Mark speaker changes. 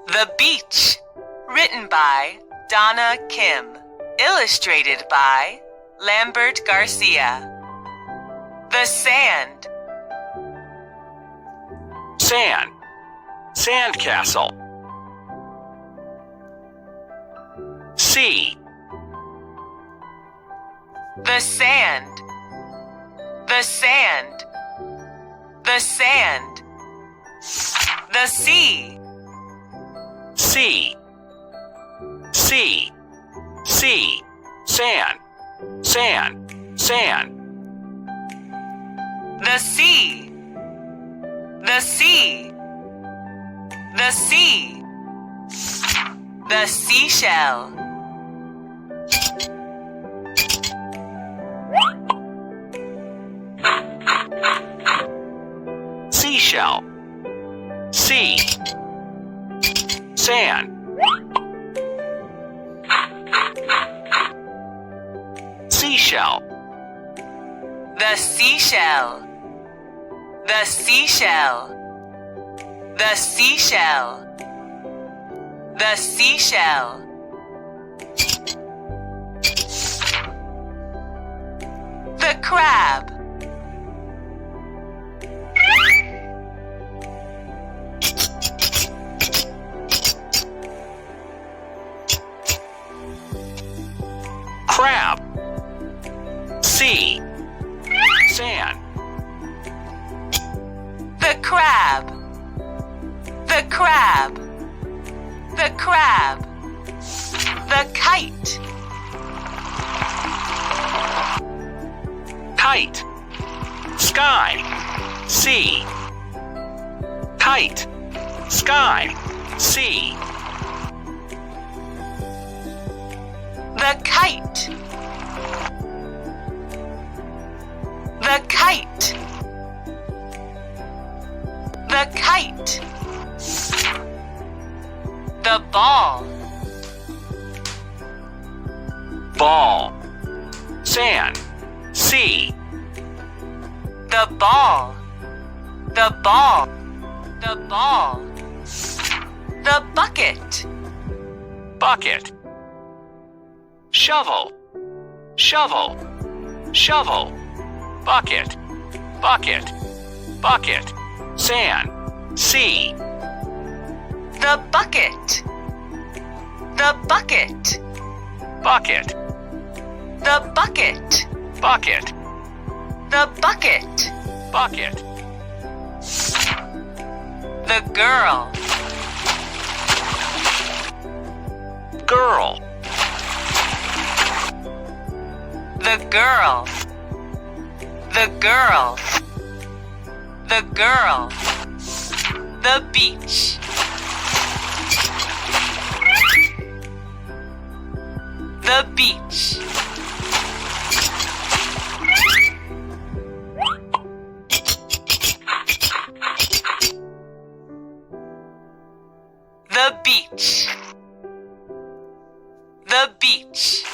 Speaker 1: The Beach, written by Donna Kim, illustrated by Lambert Garcia. The Sand.
Speaker 2: Sand, sandcastle. Sea.
Speaker 1: The sand. The sand. The sand. The sea.
Speaker 2: Sea. Sea. Sea. Sand. Sand. Sand.
Speaker 1: The sea. The sea. The sea. The seashell.
Speaker 2: Seashell. Sea. Sand. Seashell.
Speaker 1: The seashell. The seashell. The seashell. The seashell. The crab.
Speaker 2: Crab. Sea. Sand.
Speaker 1: The crab. The crab. The crab. The kite.
Speaker 2: Kite. Sky. Sea. Kite. Sky. Sea.
Speaker 1: The kite. The kite. The kite. The ball.
Speaker 2: Ball. Sand. Sea.
Speaker 1: The ball. The ball. The ball. The bucket.
Speaker 2: Bucket. Shovel. Shovel. Shovel. Bucket. Bucket. Bucket. Sand. Sea.
Speaker 1: The bucket. The bucket.
Speaker 2: Bucket.
Speaker 1: The bucket.
Speaker 2: Bucket.
Speaker 1: The bucket.
Speaker 2: Bucket.
Speaker 1: The girl.
Speaker 2: Girl.
Speaker 1: The girl. The girl. The girl. The beach. The beach. The beach. The beach.